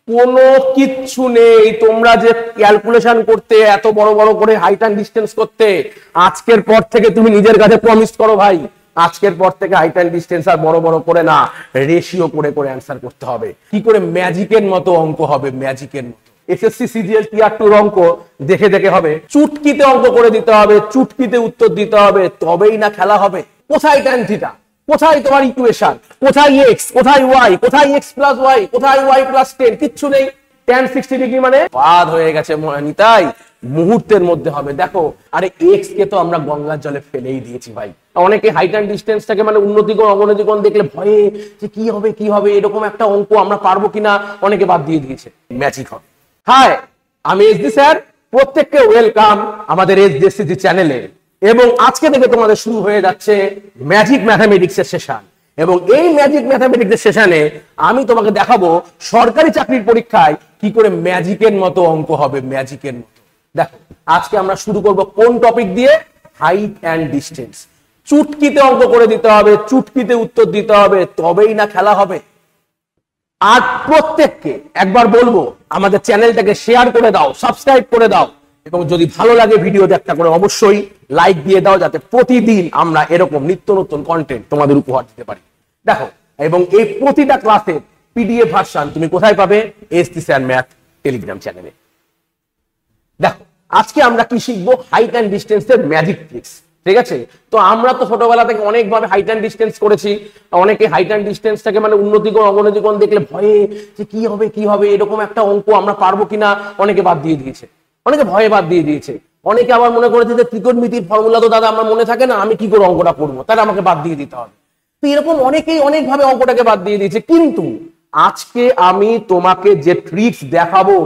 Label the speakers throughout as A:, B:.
A: কোনো কিচ্ছু নেই। তোমরা যে ক্যালকুলেশন করতে, এত বড় বড় করে হাইট অ্যান্ড ডিস্টেন্স করতে, আজকের পর থেকে তুমি নিজের কাছে প্রমিস করো ভাই, আজকের পর থেকে হাইট অ্যান্ড ডিস্টেন্স আর বড় বড় করে না, রেশিও করে করে অ্যান্সার করতে হবে। কি করে ম্যাজিকের মতো অঙ্ক হবে, ম্যাজিকের মতো। এসএসসি সিজিএল টিয়ার 2 অঙ্ক দেখে দেখে হবে, চুটকিতে অঙ্ক করে দিতে হবে, চুটকিতে উত্তর দিতে হবে, তবেই না খেলা হবে। কোথায় ট্যান থিটা, কোথায় তোমার ইকুয়েশন, কোথায় এক্স, কোথায় ওয়াই, কোথায় এক্স প্লাস ওয়াই, কোথায় ওয়াই প্লাস 10, কিচ্ছু নেই। tan 60 ডিগ্রি মানে বাদ হয়ে গেছে নিতাই, মুহূর্তের মধ্যে হবে। দেখো, আরে এক্স কে তো আমরা গঙ্গার জলে ফেলেই দিয়েছি ভাই। অনেকে হাইট অ্যান্ড ডিস্টেন্সটাকে মানে উন্নতিকোণ অবনতিকোণ দেখলে ভয়ে যে কি হবে কি হবে, এরকম একটা অঙ্ক আমরা পারবো কিনা অনেকে বাদ দিয়ে দিয়েছে। ম্যাজিক হবে। হাই, আমি এসডি স্যার, প্রত্যেককে ওয়েলকাম আমাদের এসডিএসসি চ্যানেলে। এবং আজকে থেকে তোমাদের শুরু হয়ে যাচ্ছে ম্যাজিক ম্যাথামেটিক্সের সেশন। এবং এই ম্যাজিক ম্যাথামেটিক্সের সেশনে আমি তোমাকে দেখাবো সরকারি চাকরির পরীক্ষায় কি করে ম্যাজিকের মতো অঙ্ক হবে, ম্যাজিকের মতো। দেখো, আজকে আমরা শুরু করব কোন টপিক দিয়ে? Height and distance. চুটকিতে অঙ্ক করে দিতে হবে, চুটকিতে উত্তর দিতে হবে, তবেই না খেলা হবে। আর প্রত্যেককে একবার বলবো, আমাদের চ্যানেলটাকে শেয়ার করে দাও, সাবস্ক্রাইব করে দাও, এবং যদি ভালো লাগে ভিডিওতে একটা করে অবশ্যই লাইক দিয়ে দাও, যাতে প্রতিদিন আমরা এরকম নিত্য নতুন কন্টেন্ট তোমাদের উপহার দিতে পারি। দেখো, এবং এই প্রতিটা ক্লাসের পিডিএফ ভার্সন তুমি কোথায় পাবে? এসডি স্যার ম্যাথ টেলিগ্রাম চ্যানেলে। দেখো, আজকে আমরা কি শিখবো? হাইট অ্যান্ড ডিস্টেন্সের ম্যাজিক ট্রিক্স। ঠিক আছে, তো আমরা তো ছোটবেলা থেকে অনেকভাবে হাইট অ্যান্ড ডিস্টেন্স করেছি। অনেকে হাইট অ্যান্ড ডিস্টেন্সটাকে মানে উন্নতিকোণ অবনতিকোণ দেখলে ভয়ে যে কি হবে কি হবে, এরকম একটা অঙ্ক আমরা পারবো কিনা অনেকে বাদ দিয়ে দিয়েছে, অনেকে ভয়ে বাদ দিয়ে দিয়েছে। অনেকে আবার মনে করেছে যে ত্রিকোণমিতির ফর্মুলা তো দাদা আমার মনে থাকে না, আমি কি করে অঙ্কটা করবো, তাহলে আমাকে বাদ দিয়ে দিতে হবে। তো এরকম অনেকেই অনেকভাবে অঙ্কটাকে বাদ দিয়ে দিয়েছে। কিন্তু আজকে আমি তোমাকে যে ট্রিক্স দেখাবো,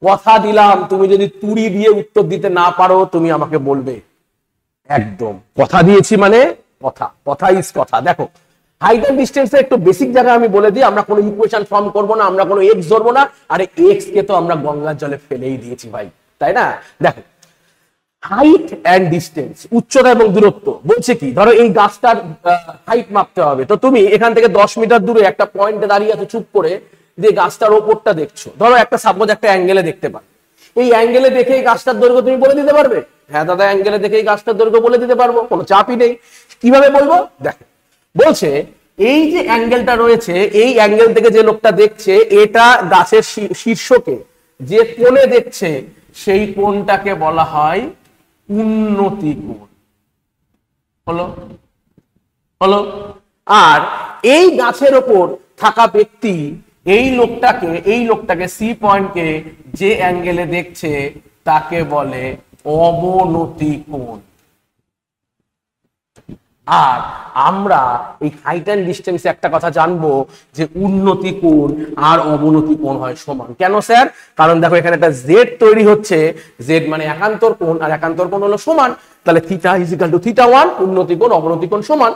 A: কথা দিলাম, তুমি যদি তুড়ি দিয়ে উত্তর দিতে না পারো তুমি আমাকে বলবে। একদম কথা দিয়েছি মানে কথা, কথা ইজ কথা। দেখো, হাইট অ্যান্ড ডিস্টেন্সের একটু বেসিক জায়গায় আমি বলে দিই, আমরা কোনো ইকুয়েশন ফর্ম করব না, আমরা কোনো এক্স ধরবো না। আরে এক্স কে তো আমরা গঙ্গার জলে ফেলেই দিয়েছি ভাই, তাই না? দেখো, হাইট অ্যান্ড ডিস্টেন্স, উচ্চতা এবং দূরত্ব বলছে কি, ধরো এই গাছটার হাইট মাপতে হবে। তো তুমি এখান থেকে 10 মিটার দূরে একটা পয়েন্টে দাঁড়িয়ে আছো চুপ করে, যে গাছটার ওপরটা দেখছো, ধরো একটা সাপোজ একটা অ্যাঙ্গেলে দেখতে পারো। এই অ্যাঙ্গেলে দেখে এই গাছটার দৈর্ঘ্য তুমি বলে দিতে পারবে? হ্যাঁ দাদা, অ্যাঙ্গেলে দেখে এই গাছটার দৈর্ঘ্য বলে দিতে পারবো, কোনো চাপই নেই। কিভাবে বলবো? দেখো, বলছে এই যে অ্যাঙ্গেলটা রয়েছে, এই অ্যাঙ্গেল থেকে যে লোকটা দেখছে, এটা গাছের শীর্ষকে যে কোণে দেখছে, সেই কোণটাকে বলা হয় উন্নতি কোণ। হলো হলো। আর এই গাছের ওপর থাকা ব্যক্তি এই লোকটাকে সি পয়েন্টকে যে অ্যাঙ্গেলে দেখছে তাকে বলে অবনতি কোণ। আর আমরা এই হাইট অ্যান্ড ডিস্টেন্সে একটা কথা জানবো, যে উন্নতি কোণ আর অবনতি কোণ হয় সমান। কেন স্যার? কারণ দেখো, এখানে একটা জেড তৈরি হচ্ছে, জেড মানে একান্তর কোণ, আর একান্তর কোণ হলো সমান। তাহলে theta is equal to theta 1, উন্নতি কোণ অবনতি কোণ সমান।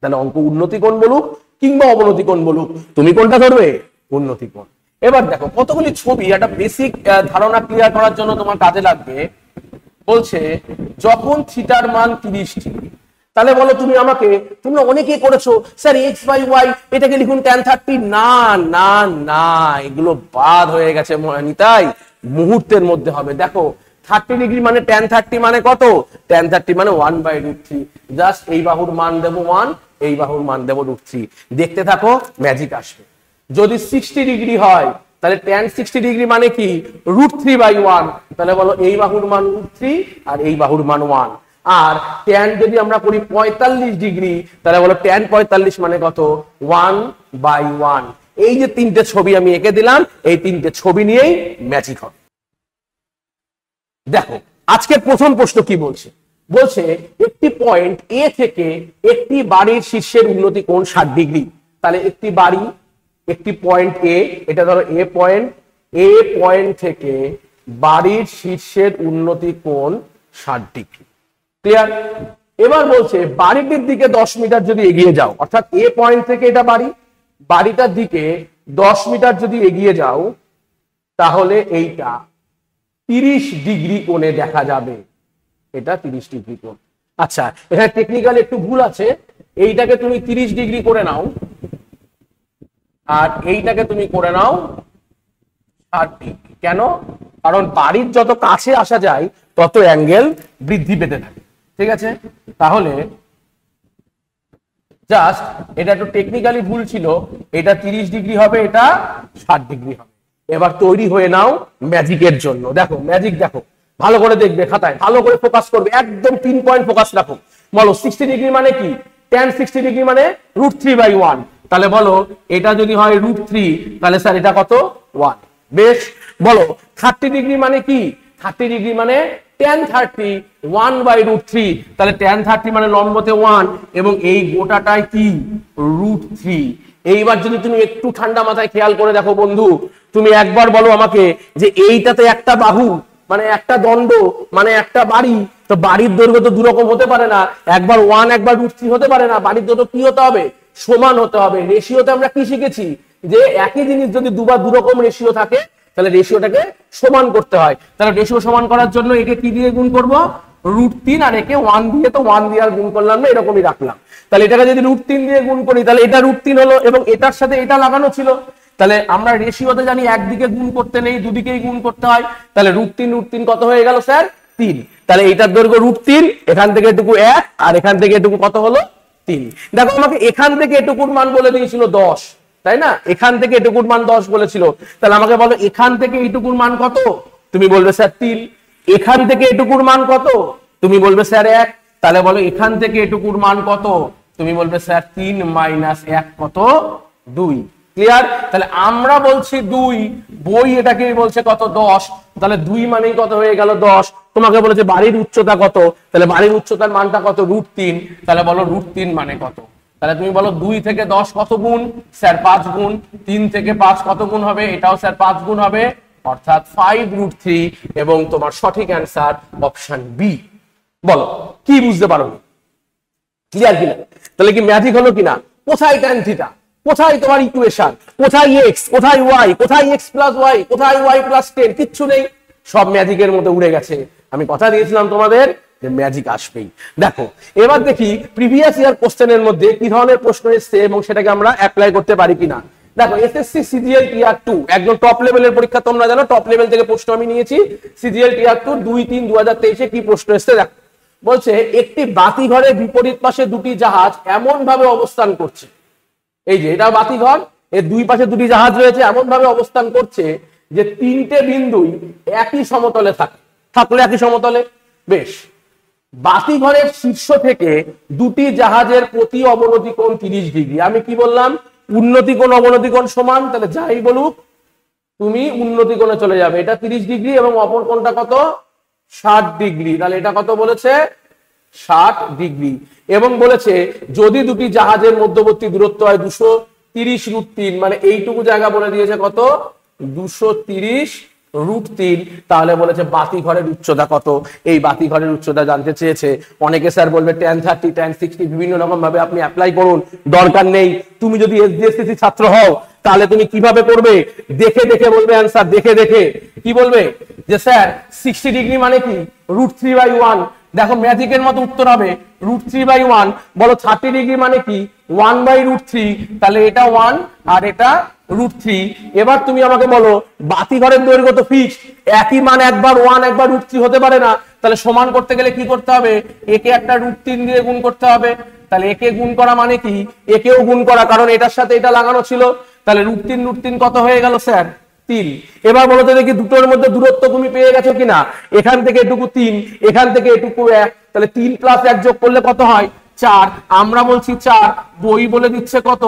A: তাহলে অঙ্ক উন্নতি কোণ বলুক কিংবা অবনতি কোণ বলুক, তুমি কোনটা ধরবে? উন্নতি কোণ। এবার দেখো, কতগুলি ছবি, একটা বেসিক ধারণা ক্লিয়ার করার জন্য তোমার কাজে লাগবে। বলছে যখন থিটার মান 30 ডিগ্রি, তাহলে বলো তুমি আমাকে, তোমরা অনেকেই করেছো স্যার এক্স বাই ওয়াই এটাকে লিখুন tan 30। না না না, এগুলো বাদ হয়ে গেছে নিতাই, মুহূর্তের মধ্যে হবে। দেখো, 30 ডিগ্রি মানে tan 30 মানে কত? tan 30 মানে 1/√3। জাস্ট এই বাহুর মান দেবো 1, এই বাহুর মান দেবো √3। দেখতে থাকো, ম্যাজিক আসবে। যদি 60 ডিগ্রি হয়, তাহলে tan 60 ডিগ্রি মানে কি? √3/1। তাহলে বলো এই বাহুর মান √3 আর এই বাহুর মান 1। আর tan যদি আমরা করি 45 ডিগ্রি, তাহলে বলো tan 45 মানে কত? 1/1। এই যে তিনটে ছবি আমি এঁকে দিলাম, এই তিনটে ছবি নিয়েই ম্যাজিক হবে। দেখো, আজকের প্রথম প্রশ্ন কি বলছে? বলছে একটি পয়েন্ট এ থেকে একটি বাড়ির শীর্ষের উন্নতি কোণ 60 ডিগ্রি। তাহলে একটি বাড়ি, একটি পয়েন্ট এ, এটা ধরো এ পয়েন্ট থেকে বাড়ির শীর্ষের উন্নতি কোণ 60 ডিগ্রি। ক্লিয়ার? এবার বলছে বাড়িটির দিকে 10 মিটার যদি এগিয়ে যাও, অর্থাৎ এ পয়েন্ট থেকে এটা বাড়িটার দিকে 10 মিটার যদি এগিয়ে যাও, তাহলে এইটা 30 ডিগ্রি কোণে দেখা যাবে। এটা 30 ডিগ্রি কোণ। আচ্ছা, এখানে টেকনিক্যাল একটু ভুল আছে। এইটাকে তুমি 30 ডিগ্রি করে নাও, আর এইটাকে তুমি করে নাও 30 কেন? কারণ বাড়ির যত কাছে আসা যায় তত অ্যাঙ্গেল বৃদ্ধি পেতে থাকে। ঠিক আছে, তাহলে জাস্ট এটা একটু টেকনিক্যালি ভুল ছিল, এটা 30 ডিগ্রি হবে, এটা 60 ডিগ্রি হবে। এবার তৈরি হয়ে নাও ম্যাজিকের জন্য। দেখো ম্যাজিক, দেখো ভালো করে দেখবে, খাতায় ভালো করে ফোকাস করবে, একদম পিন পয়েন্ট ফোকাস রাখো। বলো 60 ডিগ্রি মানে কি? tan 60 ডিগ্রি মানে √3/1। তাহলে বলো এটা যদি হয় √3, তাহলে স্যার এটা কত? 1। বেশ, বলো 30 ডিগ্রি মানে কি? 30 ডিগ্রি মানে tan 30 1/√3। তাহলে tan 30 মানে লম্বতে 1 এবং এই গোটাটাই কি? √3। এইবার যদি তুমি একটু ঠান্ডা মাথায় খেয়াল করে দেখো বন্ধু, তুমি একবার বলো আমাকে যে এইটাতে একটা বাহু মানে একটা দণ্ড মানে একটা বাড়ি, তো বাড়ির দৈর্ঘ্য তো দুরকম হতে পারে না, একবার 1 একবার √3 হতে পারে না। বাড়ির দৈর্ঘ্য কি হতে হবে? সমান হতে হবে। রেশিওতে আমরা কি শিখেছি? যে একই জিনিস যদি দুবার দুরকম রেশিও থাকে তাহলে রেশিওটাকে সমান করতে হয়। তাহলে রেশিও সমান করার জন্য একে কি দিয়ে গুণ করব? √3, আর একে 1 দিয়ে, তো 1 দিয়ে আর গুণ করলাম না, এরকমই রাখলাম। তাহলে এটাকে যদি √3 দিয়ে গুণ করি তাহলে এটা √3 হলো এবং এটার সাথে এটা লাগানো ছিল। তাহলে আমরা রেশিওতে জানি একদিকে গুণ করতে নেই, দুদিকেই গুণ করতে হয়। তাহলে √3 কত হয়ে গেল স্যার? 3। তাহলে এইটার দৈর্ঘ্য √3, এখান থেকে এটুকু 1 আর এখান থেকে এটুকু কত হলো? 3। দেখো আমাকে এখান থেকে এটুকুর মান বলে দিয়েছিল 10, তাই না? এখান থেকে এটুকুর মান 10 বলেছিল। তাহলে আমাকে বলো এখান থেকে এটুকুর মান কত? তুমি বলবে স্যার 3। এখান থেকে এটুকুর মান কত? তুমি বলবে স্যার 1। তাহলে বলো এখান থেকে এটুকুর মান কত? তুমি বলবে স্যার 3 - 1 কত? 2। ক্লিয়ার? তাহলে আমরা বলছি 2, বই এটাকে বলছে কত? 10। তাহলে 2 মানেই কত হয়ে গেল? 10। তোমাকে বলেছে বাড়ির উচ্চতা কত, তাহলে বাড়ির উচ্চতার মানটা কত? √3। তাহলে বলো √3 মানে কত? তাহলে তুমি বলো 2 থেকে 10 কত গুণ? স্যার 5 গুণ। 3 থেকে 5 কত গুণ হবে? এটাও স্যার 5 গুণ হবে, অর্থাৎ 5√3। এবং তোমার সঠিক অ্যান্সার অপশন বি। বলো কি বুঝতে পারো? ক্লিয়ার কিনা? তাহলে কি ম্যাজিক হলো কিনা? কোথায় tan θ? কোথায় তোমার ইকুয়েশন? কোথায় x? কোথায় y? কোথায় x + y? কোথায় y + 10? কিচ্ছু নেই, সব ম্যাজিকের মধ্যে উড়ে গেছে। আমি কথা দিয়েছিলাম তোমাদের যে ম্যাজিক আসবেই। দেখো এবার দেখি প্রিভিয়াস ইয়ার কোশ্চেনের মধ্যে কি ধরনের প্রশ্ন এসেছে এবং সেটাকে আমরা অ্যাপ্লাই করতে পারি কিনা। দেখো এসএসসি সিজিএল টিয়ার 2 একদম টপ লেভেলের পরীক্ষা, তোমরা জানো টপ লেভেল থেকে প্রশ্ন আমি নিয়েছি। সিজিএল টিয়ার 2 2-3-2023 কি প্রশ্ন এসেছে দেখো। বলছে একটি বাতিঘরের বিপরীত পাশে দুটি জাহাজ এমন ভাবে অবস্থান করছে, এই যে এটা বাতিঘর, এর দুই পাশে দুটি জাহাজ রয়েছে, এমন ভাবে অবস্থান করছে যে তিনটে বিন্দুই একই সমতলে থাকলে একই সমতলে। বেশ, বাতিঘরের শীর্ষ থেকে দুটি জাহাজের প্রতি অবনতি কোণ 30 ডিগ্রি। আমি কি বললাম? উন্নতি কোণ অবনতি কোণ সমান। তাহলে যাই বলুক তুমি উন্নতি কোণে চলে যাবে, এটা 30 ডিগ্রি এবং অপর কোণটা কত? 60 ডিগ্রি। তাহলে এটা কত বলেছে? 60 ডিগ্রি। এবং বলেছে যদি দুটি জাহাজের মধ্যবর্তী দূরত্ব হয় 230√3, মানে এইটুকু জায়গা বলে দিয়েছে কত? 230√3। তাহলে বলেছে বাতিঘরের উচ্চতা কত? এই বাতিঘরের উচ্চতা জানতে চেয়েছে। অনেকে স্যার বলবে tan 30 tan 60 বিভিন্ন রকম ভাবে আপনি অ্যাপ্লাই করুন, দরকার নেই। তুমি যদি এসডিএসসি ছাত্র হও তাহলে তুমি কিভাবে করবে? দেখে দেখে বলবে অ্যান্সার, দেখে দেখে। কি বলবে? যে স্যার 60 ডিগ্রি মানে কি? √3/1। দেখো ম্যাজিকের মতো উত্তর হবে √3/1। বলো 30 ডিগ্রি মানে কি? 1/√3। তাহলে এটা 1 আর এটা √3। এবার তুমি আমাকে বলো বাতিঘরের দৈর্ঘ্য তো ফিক্সড, একই মান একবার 1 একবার √3 হতে পারে না। তাহলে সমান করতে গেলে কি করতে হবে? একে একটা √3 দিয়ে গুণ করতে হবে। তাহলে একে গুণ করা মানে কি? একেও গুণ করা, কারণ এটার সাথে এটা লাগানো ছিল। তাহলে √3 কত হয়ে গেল স্যার? 3। এবার বলো তো দেখি দুটোর মধ্যে দূরত্ব তুমি পেয়ে গেছো কিনা? এখান থেকে এটুকু 3, এখান থেকে এটুকু 1। তাহলে 3 + 1 যোগ করলে কত হয়? 4। আমরা বলছি 4, বই বলে দিচ্ছে কত?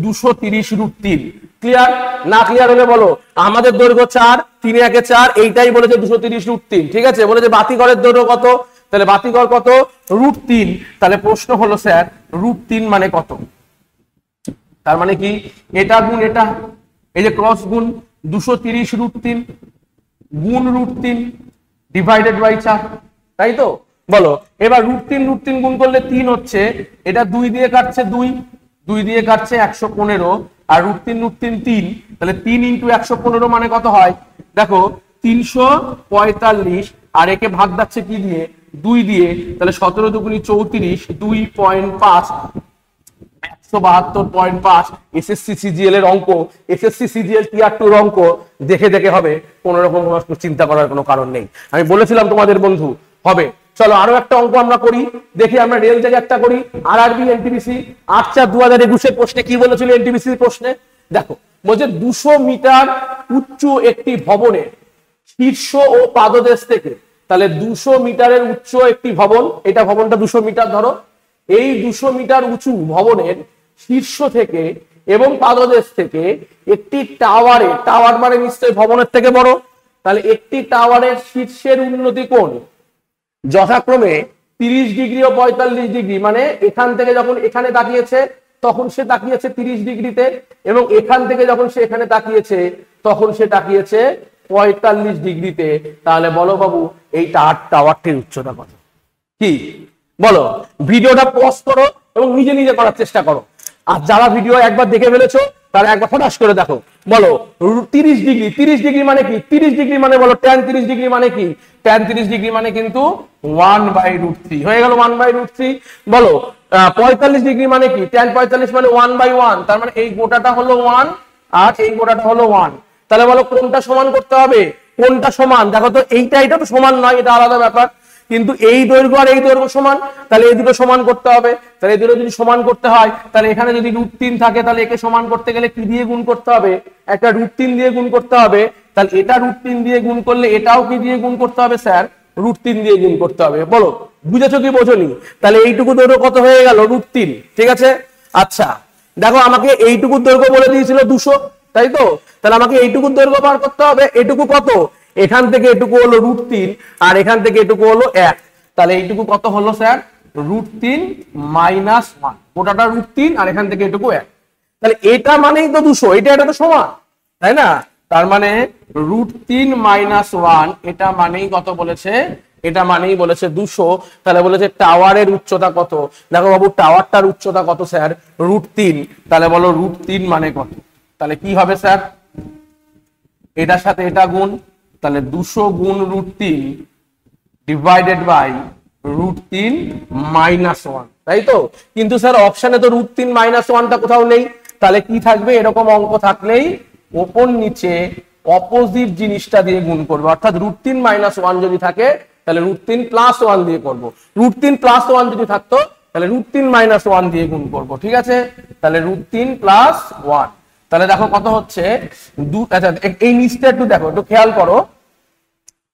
A: 230√3। ক্লিয়ার না? ক্লিয়ার হলে বলো আমাদের দৈর্ঘ্য 4, 3 একে 4, এইটাই বলেছে 230√3। ঠিক আছে, বলেছে বাতিঘরের দৈর্ঘ্য কত? তাহলে বাতিঘর কত? √3। তাহলে প্রশ্ন হলো স্যার √3 মানে কত? তার মানে কি এটা গুণ এটা, এই যে ক্রস গুণ 230√3 গুণ √3 ডিভাইডেড বাই 4, তাই তো? বলো এবার √3 গুণ করলে 3 হচ্ছে, এটা 2 দিয়ে কাটছে 2 দিয়ে কাটছে 115, আর √3 3। তাহলে 3 × 115 মানে কত হয়? দেখো 345, আর একে ভাগ যাচ্ছে কি দিয়ে? 2 দিয়ে। তাহলে 17 × 2 = 34, 2.5 172.5 এসএসসি সিজিএল এর অঙ্ক, এসএসসি সিজিএল টিয়ার 2 এর অঙ্ক দেখে দেখে হবে, কোনো রকম চিন্তা করার কোনো কারণ নেই। আমি বলেছিলাম তোমাদের বন্ধু হবে। চলো আরো একটা অঙ্ক আমরা করি, দেখি আমরা রেল থেকে একটা করি, আরআরবি এনটিপিসি 8/4/2021 এর প্রশ্নে কি বলেছিল? এনটিপিসি প্রশ্নে দেখো বলছে 200 মিটার উচ্চ একটি ভবনের শীর্ষ ও পাদদেশ থেকে, তাহলে 200 মিটারের উচ্চ একটি ভবন, এটা ভবনটা 200 মিটার ধরো, এই 200 মিটার উঁচু ভবনের শীর্ষ থেকে এবং পাদদেশ থেকে একটি টাওয়ারে, টাওয়ার মানে নিশ্চয়ই ভবনের থেকে বড়, তাহলে একটি টাওয়ারের শীর্ষের উন্নতি কোণ যথাক্রমে 30 ডিগ্রি ও 45 ডিগ্রি, মানে এখান থেকে যখন এখানে তাকিয়েছে তখন সে তাকিয়েছে 30 ডিগ্রিতে, এবং এখান থেকে যখন সে এখানে তাকিয়েছে তখন সে তাকিয়েছে 45 ডিগ্রিতে। তাহলে বলো বাবু এই টাওয়ারটির উচ্চতা কত? কি বলো? ভিডিওটা পজ করো এবং নিজে নিজে করার চেষ্টা করো, আর যারা ভিডিও একবার দেখে ফেলেছো তারা একবার ফটাস করে দেখো। বলো 30 ডিগ্রি, 30 ডিগ্রি মানে কি? 30 ডিগ্রি মানে বলো tan 30 ডিগ্রি মানে কি? tan 30 ডিগ্রি মানে কিন্তু 1/√3 হয়ে গেল, 1/√3। বলো 45 ডিগ্রি মানে কি? tan 45 মানে 1/1, তার মানে এই গোটাটা হলো 1 আর এই গোটাটা হলো 1। তাহলে বলো কোনটা সমান করতে হবে? কোনটা সমান? দেখো তো এটা তো সমান নয়, এটা আলাদা ব্যাপার, কিন্তু এই দৈর্ঘ্য আর এই দৈর্ঘ্য সমান, তাহলে এই দুটো সমান করতে হবে। তাহলে এই দুটো যদি সমান করতে হয় তাহলে এখানে যদি √3 থাকে তাহলে একে সমান করতে গেলে কি দিয়ে গুণ করতে হবে? একটা √3 দিয়ে গুণ করতে হবে। তাহলে এটা √3 দিয়ে গুণ করলে এটাও কি দিয়ে গুণ করতে হবে স্যার? √3 দিয়ে গুণ করতে হবে। বলো বুঝেছো কি বোঝোনি? তাহলে এইটুকু দৈর্ঘ্য কত হয়ে গেল? √3, ঠিক আছে। আচ্ছা দেখো আমাকে এইটুকু দৈর্ঘ্য বলে দিয়েছিল 200, তাই তো? তাহলে আমাকে এইটুকু দৈর্ঘ্য বার করতে হবে। এটুকু কত? এখান থেকে এটুকু হলো √3 আর এখান থেকে এটুকু হলো 1, তাহলে এইটুকু কত হলো স্যার? √3 - 1, গোটাটা √3 আর এখান থেকে এটুকু 1, তাহলে এটা মানেই তো 200, এটা তো সমান, তাই না? তার মানে √3 - 1 এটা মানেই কত বলেছে? এটা মানেই বলেছে 200। তাহলে বলেছে টাওয়ারের উচ্চতা কত? দেখো বাবু টাওয়ারটার উচ্চতা কত স্যার? √3, তাহলে বলো √3 মানে কত? তাহলে কি হবে স্যার? এটার সাথে এটা গুণ, তাহলে 200 গুণ √3 ডিভাইডেড বাই √3 - 1, তাই তো? কিন্তু স্যার অপশনে তো √3 - 1টা কোথাও নেই, তাহলে কি থাকবে? এরকম অঙ্ক থাকলেই ওপর নিচে অপোজিট জিনিসটা দিয়ে গুণ করবো, অর্থাৎ √3 - 1 যদি থাকে তাহলে √3 + 1 দিয়ে করবো, √3 + 1 যদি থাকতো তাহলে √3 - 1 দিয়ে গুণ করবো, ঠিক আছে? তাহলে √3 + 1, তাহলে দেখো কত হচ্ছে? আচ্ছা এই নিচটা একটু দেখো, একটু খেয়াল করো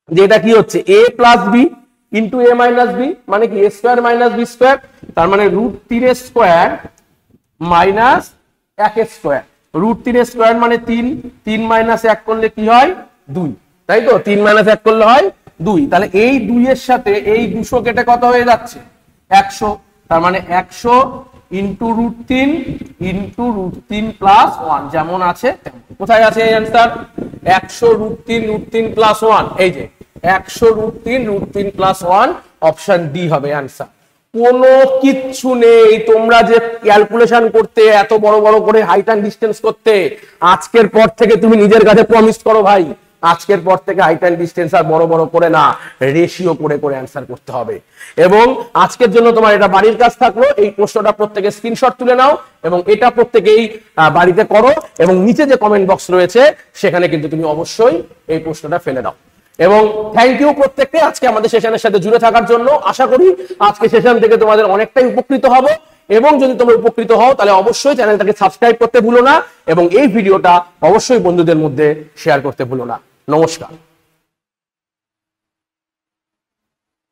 A: যে এটা কি হচ্ছে? a + b * a - b মানে কি? a² - b², তার মানে √3 স্কয়ার মাইনাস 1² √3 মানে 3, 3 - 1 করলে কি হয়? 2, তাই তো? 3 - 1 করলে হয় 2, তাহলে এই 2 এর সাথে এই 200 কেটে কত হয়ে যাচ্ছে? 100, তার মানে 100 * √3 * √3 + 1 যেমন আছে তেমন। কোথায় আছে এই অ্যানসার? 100 √3 √3 + 1, এই যে 100 √3 √3 + 1, অপশন ডি হবে অ্যানসার। কোনো কিচ্ছু নেই, তোমরা যে ক্যালকুলেশন করতে এত বড় বড় করে হাইট এন্ড ডিসটেন্স করতে, আজকের পর থেকে তুমি নিজের কাছে প্রমিস করো ভাই, আজকের পর থেকে হাইট এন্ড ডিসটেন্স আর বড় বড় করে না, রেশিও করে করে অ্যানসার করতে হবে। এবং আজকের জন্য তোমার এটা বাড়ির কাজ থাকলো, এই প্রশ্নটা প্রত্যেকে স্ক্রিনশট তুলে নাও এবং এটা প্রত্যেকেই বাড়িতে করো, এবং নিচে যে কমেন্ট বক্স রয়েছে সেখানে কিন্তু তুমি অবশ্যই এই প্রশ্নটা ফেলে দাও। এবং থ্যাংক ইউ প্রত্যেককে আজকে আমাদের সেশনের সাথে জুড়ে থাকার জন্য। আশা করি আজকে সেশন থেকে তোমাদের অনেকটাই উপকৃত হবো, এবং যদি তোমরা উপকৃত হও তাহলে অবশ্যই চ্যানেলটাকে সাবস্ক্রাইব করতে ভুলো না, এবং এই ভিডিওটা অবশ্যই বন্ধুদের মধ্যে শেয়ার করতে ভুলো না। নমস্কার।